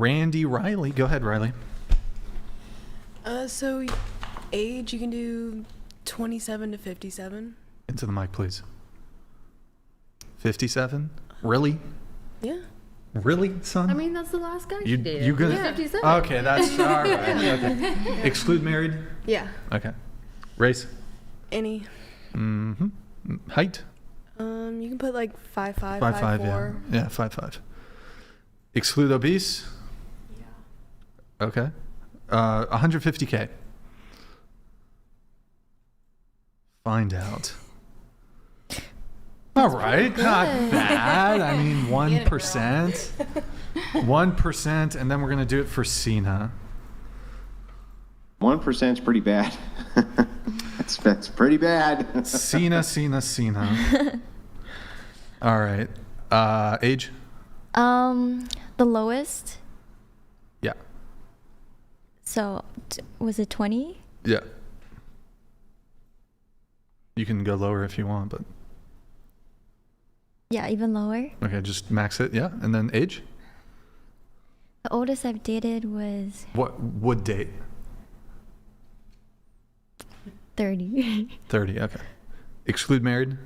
Randy Riley. Go ahead, Riley. So age, you can do 27 to 57. Into the mic, please. 57? Really? Yeah. Really, son? I mean, that's the last guy she did. You gonna? Yeah. 57. Okay, that's all right. Okay. Exclude married? Yeah. Okay. Race? Any. Mm-hmm. Height? You can put like 5'5", 5'5", 5'4". yeah. Yeah, 5'5". Exclude obese? Yeah. Okay. 150K. Find out. All right, not bad. I mean, 1%. 1%, and then we're going to do it for Cena. 1% is pretty bad. That's pretty bad. Cena. All right. Age? The lowest. Yeah. So, was it 20? Yeah. You can go lower if you want, but... Yeah, even lower. Okay, just max it, yeah. And then age? The oldest I've dated was What would date? 30. 30, okay. Exclude married?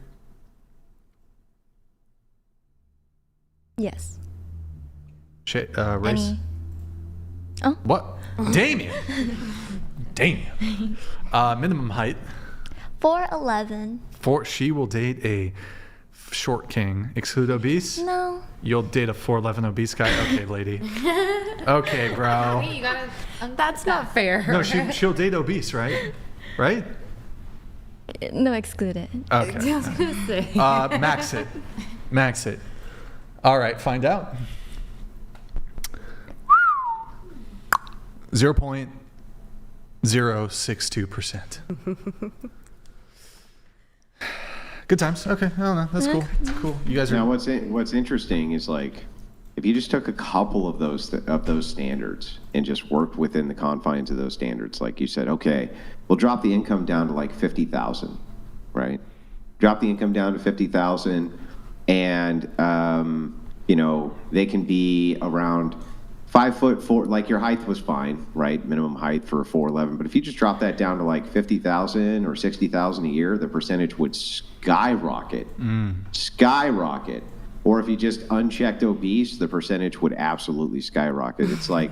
Yes. Race? Any. Oh. What? Damien! Minimum height? 4'11". She will date a short king. Exclude obese? No. You'll date a 4'11" obese guy? Okay, lady. Okay, bro. You gotta, that's not fair. No, she'll date obese, right? Right? No, exclude it. Okay. I was gonna say. Max it. All right, find out. 0.062%. Good times. Okay, I don't know. That's cool. That's cool. You guys are. Now, what's interesting is like, if you just took a couple of those standards and just worked within the confines of those standards, like you said, okay, we'll drop the income down to like 50,000, right? Drop the income down to 50,000, and they can be around 5'4", like your height was fine, right? Minimum height for a 4'11". But if you just drop that down to like 50,000 or 60,000 a year, the percentage would skyrocket. Skyrocket. Or if you just unchecked obese, the percentage would absolutely skyrocket. It's like,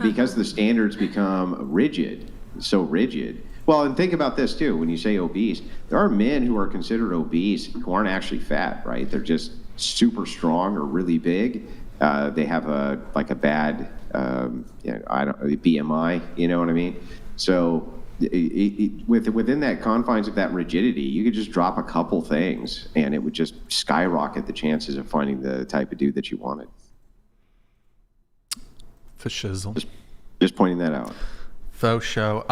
because the standards become rigid, so rigid. Well, and think about this too. When you say obese, there are men who are considered obese who aren't actually fat, right? They're just super strong or really big. They have a bad BMI, you know what I mean? So within that confines of that rigidity, you could just drop a couple things and it would just skyrocket the chances of finding the type of dude that you wanted. For shizzle. Just pointing that out. Faux show.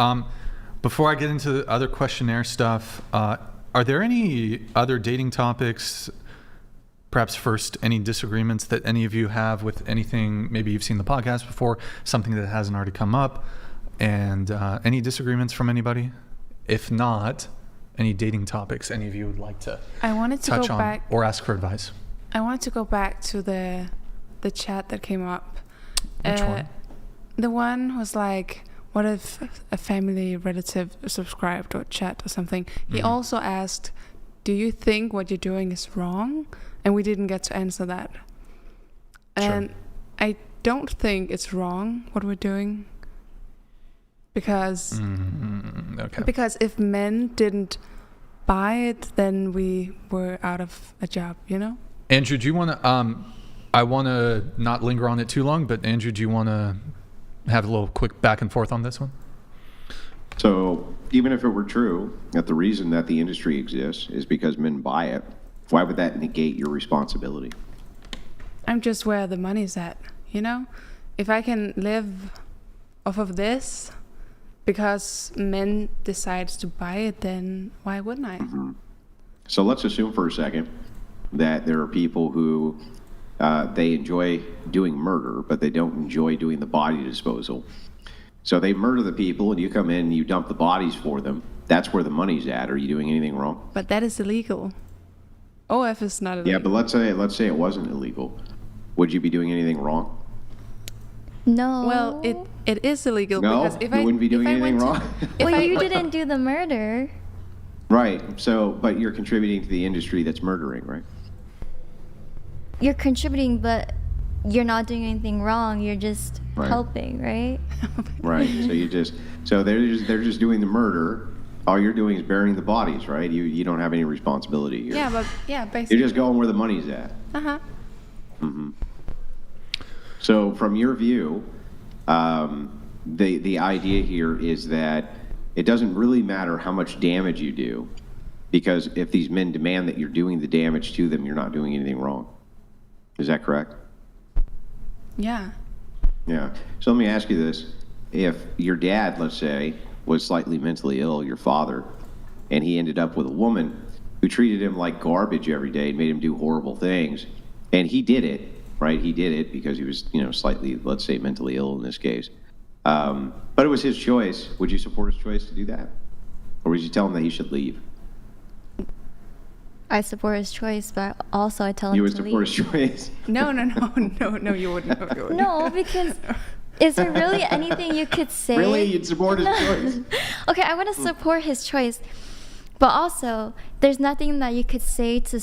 Before I get into the other questionnaire stuff, are there any other dating topics? Perhaps first, any disagreements that any of you have with anything? Maybe you've seen the podcast before, something that hasn't already come up, and any disagreements from anybody? If not, any dating topics any of you would like to touch on or ask for advice? I wanted to go back to the chat that came up. Which one? The one was like, what if a family relative subscribed or chat or something? He also asked, do you think what you're doing is wrong? And we didn't get to answer that. And Sure. I don't think it's wrong what we're doing, because because if men didn't buy it, then we were out of a job, you know? Andrew, do you want to, I want to not linger on it too long, but Andrew, do you want to have a little quick back and forth on this one? So even if it were true that the reason that the industry exists is because men buy it, why would that negate your responsibility? I'm just where the money's at, you know? If I can live off of this because men decides to buy it, then why wouldn't I? So let's assume for a second that there are people who they enjoy doing murder, but they don't enjoy doing the body disposal. So they murder the people and you come in and you dump the bodies for them. That's where the money's at. Are you doing anything wrong? But that is illegal. OF is not illegal. Yeah, but let's say it wasn't illegal. Would you be doing anything wrong? No. Well, it is illegal No, because if you I wouldn't be doing if I anything went to- wrong. if Well, I- you didn't do the murder. Right. So, but you're contributing to the industry that's murdering, right? You're contributing, but you're not doing anything wrong. You're just Right. helping, right? Right. So they're just doing the murder. All you're doing is burying the bodies, right? You don't have any responsibility. basically. You're just going where the money's at. Uh-huh. So from your view, the idea here is that it doesn't really matter how much damage you do, because if these men demand that you're doing the damage to them, you're not doing anything wrong. Is that correct? Yeah. Yeah. So let me ask you this. If your dad, let's say, was slightly mentally ill, your father, and he ended up with a woman who treated him like garbage every day and made him do horrible things, and he did it, right? He did it because he was, slightly, let's say, mentally ill in this case. But it was his choice. Would you support his choice to do that? Or would you tell him that he should leave? I support his choice, but also I tell him You would to support leave. his choice? No, you wouldn't. No, you wouldn't. No, because is there really anything you could say? Really? You'd support his choice? Okay, I want to support his choice, but also there's nothing that you could say to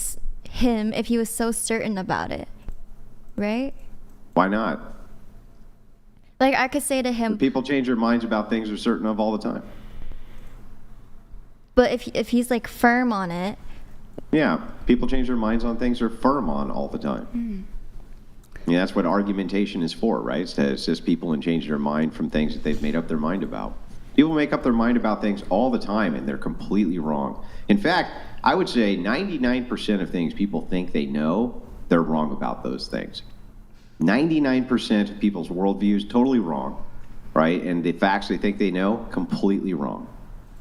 him if he was so certain about it, right? Why not? Like I could say to him, People change their minds about things they're certain of all the time. but if he's like firm on it, Yeah, people change their minds on things they're firm on all the time. Yeah, that's what argumentation is for, right? It's to assist people in changing their mind from things that they've made up their mind about. People make up their mind about things all the time, and they're completely wrong. In fact, I would say 99% of things people think they know, they're wrong about those things. 99% of people's worldview is totally wrong, right? And the facts they think they know, completely wrong.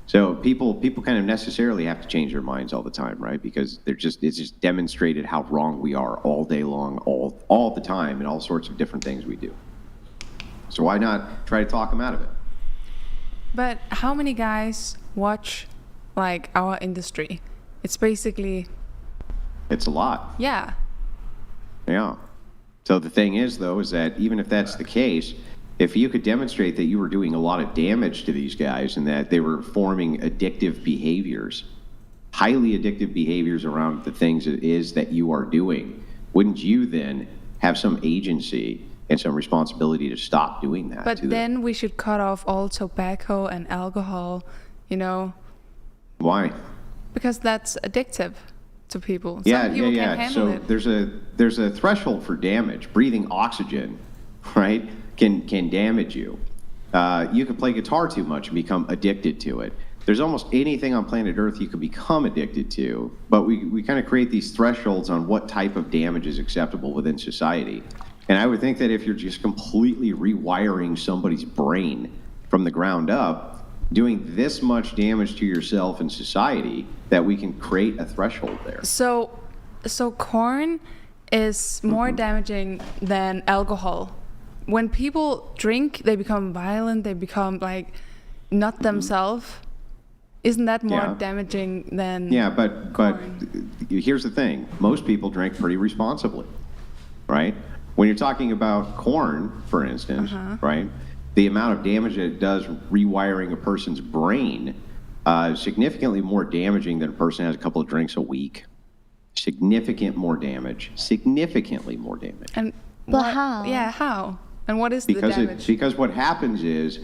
So people kind of necessarily have to change their minds all the time, right? Because it's just demonstrated how wrong we are all day long, all the time, and all sorts of different things we do. So why not try to talk them out of it? But how many guys watch like our industry? It's basically It's a lot. yeah. Yeah. So the thing is, though, is that even if that's the case, if you could demonstrate that you were doing a lot of damage to these guys and that they were forming addictive behaviors, highly addictive behaviors around the things it is that you are doing, wouldn't you then have some agency and some responsibility to stop doing that But to them? then we should cut off all tobacco and alcohol, Why? because that's addictive to people. Some people can't handle So it. there's a threshold for damage. Breathing oxygen, right, can damage you. You can play guitar too much and become addicted to it. There's almost anything on planet Earth you can become addicted to, but we kind of create these thresholds on what type of damage is acceptable within society. And I would think that if you're just completely rewiring somebody's brain from the ground up, doing this much damage to yourself and society, that we can create a threshold there. So corn is more damaging than alcohol. When people drink, they become violent, they become like not themselves. Isn't that more Yeah. damaging than Yeah, but corn? here's the thing. Most people drink pretty responsibly, right? When you're talking about corn, for instance, right, the amount of damage that it does rewiring a person's brain is significantly more damaging than a person has a couple of drinks a week. Significantly more damage. And But what- how? Yeah, how? And what is the damage? Because what happens is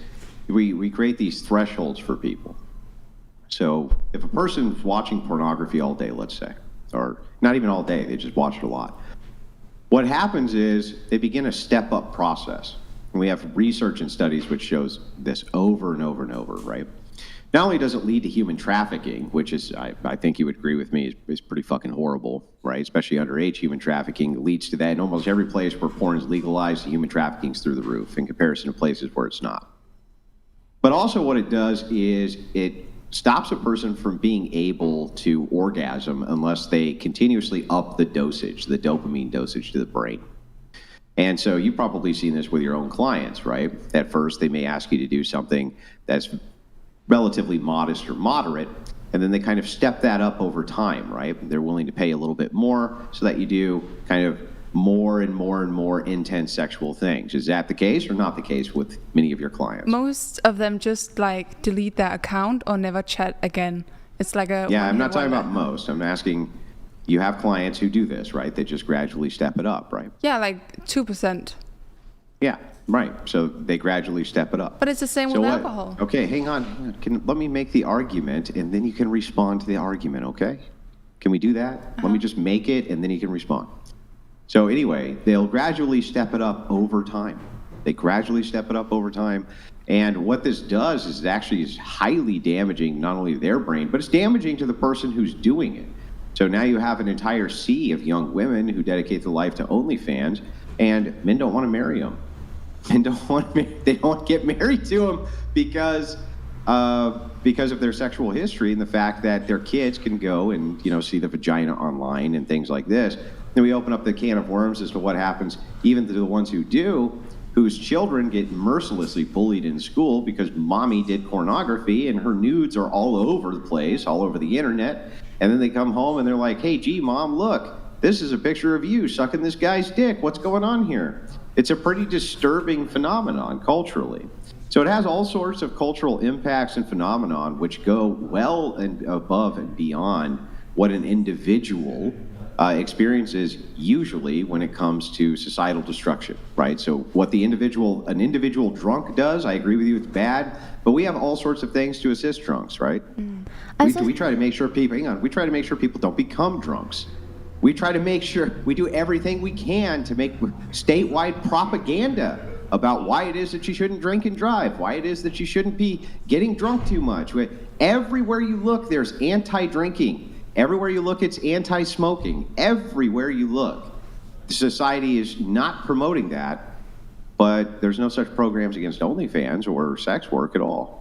we create these thresholds for people. So if a person's watching pornography all day, let's say, or not even all day, they just watch it a lot, what happens is they begin a step-up process. And we have research and studies which shows this over and over and over, right? Not only does it lead to human trafficking, which is, I think you would agree with me, is pretty fucking horrible, right? Especially underage human trafficking leads to that. In almost every place where porn is legalized, the human trafficking is through the roof in comparison to places where it's not. But also what it does is it stops a person from being able to orgasm unless they continuously up the dosage, the dopamine dosage to the brain. And so you've probably seen this with your own clients, right? At first, they may ask you to do something that's relatively modest or moderate, and then they kind of step that up over time, right? They're willing to pay a little bit more so that you do kind of more and more and more intense sexual things. Is that the case or not the case with many of your clients? Most of them just like delete their account or never chat again. It's like a Yeah, I'm not one-hit talking about wonder. most. I'm asking, you have clients who do this, right? They just gradually step it up, right? Yeah, like 2%. Yeah, right. So they gradually step it up. But it's the same So with what- alcohol. Okay, hang on. Let me make the argument, and then you can respond to the argument, okay? Can we do that? Let me just make it, and then you can respond. So anyway, they'll gradually step it up over time. They gradually step it up over time. And what this does is it actually is highly damaging, not only to their brain, but it's damaging to the person who's doing it. So now you have an entire sea of young women who dedicate their life to OnlyFans, and men don't want to marry them. Men don't want to, they don't get married to them because of their sexual history and the fact that their kids can go and, see the vagina online and things like this. Then we open up the can of worms as to what happens even to the ones who do, whose children get mercilessly bullied in school because mommy did pornography and her nudes are all over the place, all over the internet. And then they come home and they're like, hey, gee, mom, look, this is a picture of you sucking this guy's dick. What's going on here? It's a pretty disturbing phenomenon culturally. So it has all sorts of cultural impacts and phenomenon which go well and above and beyond what an individual experiences usually when it comes to societal destruction, right? So what an individual drunk does, I agree with you, it's bad, but we have all sorts of things to assist drunks, right? We try to make sure people, we try to make sure people don't become drunks. We try to make sure we do everything we can to make statewide propaganda about why it is that you shouldn't drink and drive, why it is that you shouldn't be getting drunk too much. Everywhere you look, there's anti-drinking. Everywhere you look, it's anti-smoking. Everywhere you look. Society is not promoting that, but there's no such programs against OnlyFans or sex work at all.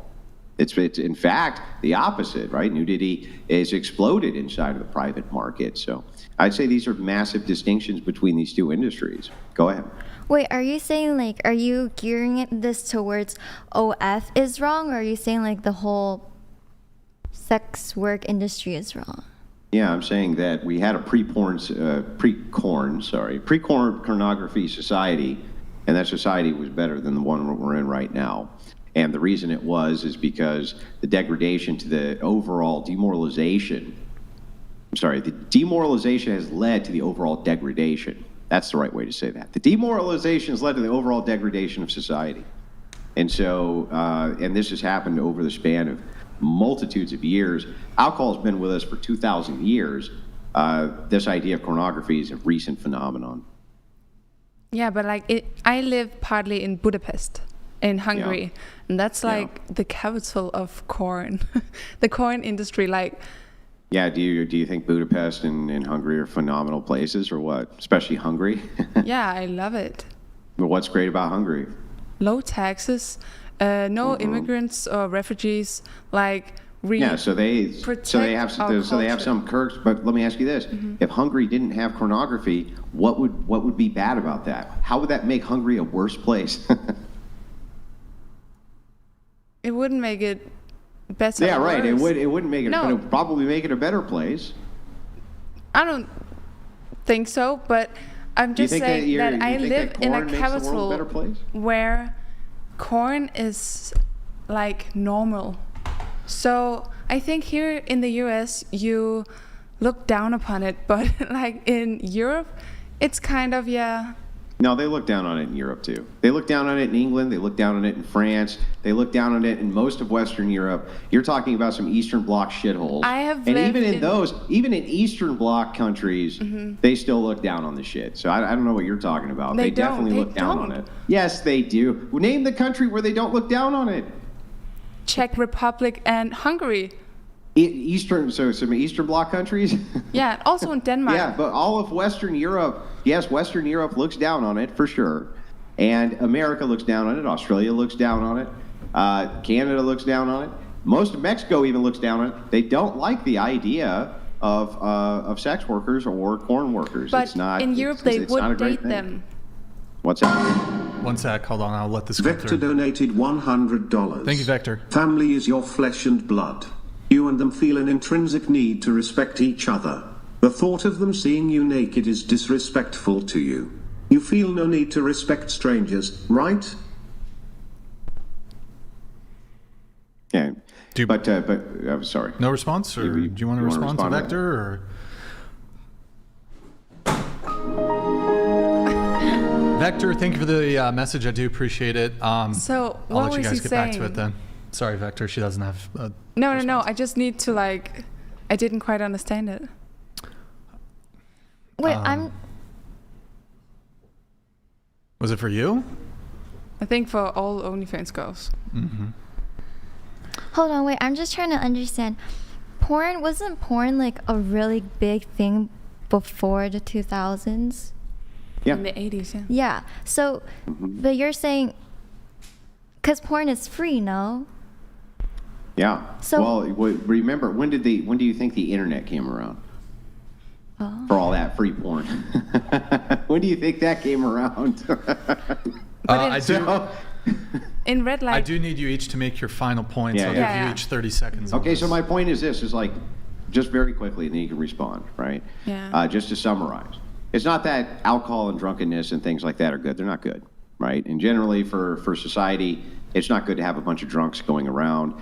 It's in fact the opposite, right? Nudity is exploded inside of the private market. So I'd say these are massive distinctions between these two industries. Go ahead. Wait, are you saying are you gearing this towards OF is wrong, or are you saying the whole sex work industry is wrong? Yeah, I'm saying that we had a pre-porn pornography society, and that society was better than the one we're in right now. And the reason it is because the degradation to the overall demoralization has led to the overall degradation. That's the right way to say that. The demoralization has led to the overall degradation of society. And so, and this has happened over the span of multitudes of years. Alcohol's been with us for 2,000 years. This idea of pornography is a recent phenomenon. Yeah, but I live partly in Budapest, in Hungary, and that's the capital of corn, the corn industry. Yeah, do you think Budapest and Hungary are phenomenal places, or what? Especially Hungary? Yeah, I love it. But what's great about Hungary? Low taxes, no immigrants or refugees. So they have some perks. But let me ask you this: if Hungary didn't have pornography, what would be bad about that? How would that make Hungary a worse place? It wouldn't make it better. Yeah, or right. It worse. wouldn't make it. No. But it would probably make it a better place. I don't think so, but I'm just saying that I live in a capital where corn is normal. So I think here in the US you look down upon it, but in Europe it's kind of No, they look down on it in Europe too. They look down on it in England. They look down on it in France. They look down on it in most of Western Europe. You're talking about some Eastern Bloc shitholes. Even in Eastern Bloc countries, they still look down on the shit. So I don't know what you're talking about. They definitely look down on it. Yes, they do. Name the country where they don't look down on it. Czech Republic and Hungary. Some Eastern Bloc countries? Yeah, also in Denmark. Yeah, but all of Western Europe, yes, Western Europe looks down on it for sure. And America looks down on it. Australia looks down on it. Canada looks down on it. Most of Mexico even looks down on it. They don't like the idea of sex workers or corn workers. But in Europe, they would date them. What's that? One sec, hold on, I'll let this go Vector through. donated $100. Thank you, Vector. Family is your flesh and blood. You and them feel an intrinsic need to respect each other. The thought of them seeing you naked is disrespectful to you. You feel no need to respect strangers, right? Yeah. Do you- But I'm sorry. No response, or You- do you want to you wanna respond to respond to Vector? Or Vector, thank you for the message. I do appreciate it. So I'll what let you was guys he get saying? back to it then. Sorry, Vector. She doesn't have. No. I just need to I didn't quite understand it. Wait, Was it for you? I think for all OnlyFans girls. hold on, wait. I'm just trying to understand. Wasn't porn like a really big thing before the 2000s? Yeah. In the 80s, yeah. Yeah. So, but you're saying, because porn is free, no? Yeah. So- well, remember, when do you think the internet came around? Oh. For all that free porn. When do you think that came around? I do. So- In red light. I do need you each to make your final points. Yeah, I'll yeah. give you each 30 seconds. on Okay, so this. my point is this, is like, just very quickly, and then you can respond, right? Yeah. Just to summarize. It's not that alcohol and drunkenness and things like that are good. They're not good, right? And generally for society, it's not good to have a bunch of drunks going around.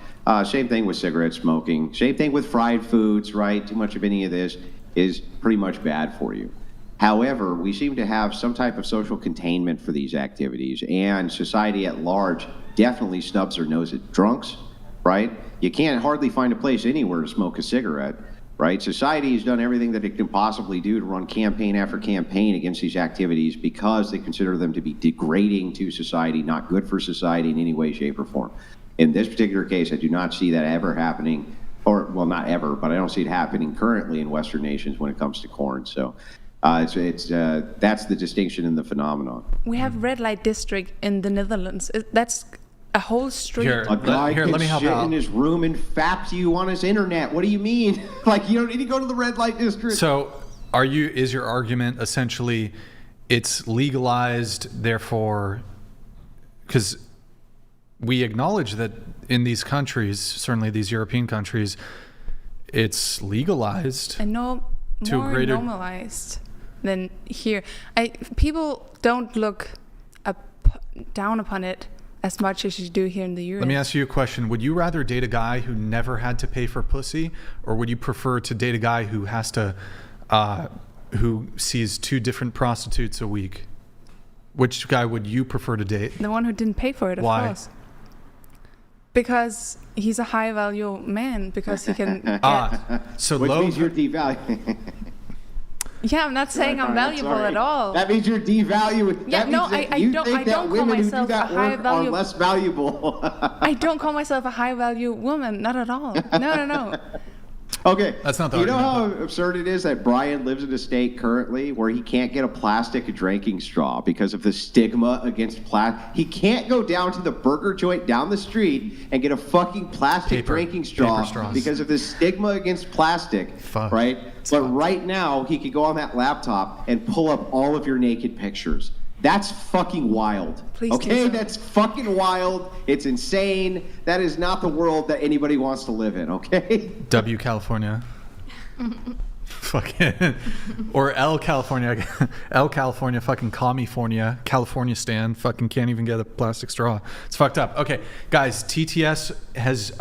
Same thing with cigarette smoking. Same thing with fried foods, right? Too much of any of this is pretty much bad for you. However, we seem to have some type of social containment for these activities, and society at large definitely snubs their nose at drunks, right? You can't hardly find a place anywhere to smoke a cigarette, right? Society has done everything that it can possibly do to run campaign after campaign against these activities because they consider them to be degrading to society, not good for society in any way, shape, or form. In this particular case, I do not see that ever happening, or, well, not ever, but I don't see it happening currently in Western nations when it comes to corn. So that's the distinction in the phenomenon. We have red light district in the Netherlands. That's a whole street. Here. A guy Here, can let me help sit out. in his room and fap you on his internet. What do you mean? Like, you don't need to go to the red light district. So, is your argument essentially it's legalized, therefore, because we acknowledge that in these countries, certainly these European countries, it's legalized. And To a more greater- normalized than here. People don't look down upon it as much as you do here in the US. Let me ask you a question. Would you rather date a guy who never had to pay for pussy, or would you prefer to date a guy who has to, who sees 2 different prostitutes a week? Which guy would you prefer to date? The one who didn't pay for it, of Why? course. Because he's a high value man, because he can get... So Which low. means you're devaluing. Yeah, I'm not saying I'm Alright, valuable sorry. at all. That means you're devaluing. Yeah, that no, means that I you don't- think I that don't call women who do myself that a high work are value- less valuable. I don't call myself a high value woman, not at all. No. Okay. That's not the You know argument, how absurd it is that Brian lives in a state currently where he can't get a plastic drinking straw because of the stigma against plastic. He can't go down to the burger joint down the street and get a fucking plastic drinking straw Paper straws. because of the stigma against plastic. Fuck. Right? It's But fucked. right now, he could go on that laptop and pull up all of your naked pictures. That's fucking wild. Please do okay? so. That's fucking wild. It's insane. That is not the world that anybody wants to live in, okay? W California. Fucking. Or L California. L California, fucking California. California stand. Fucking can't even get a plastic straw. It's fucked up. Okay, guys, TTS has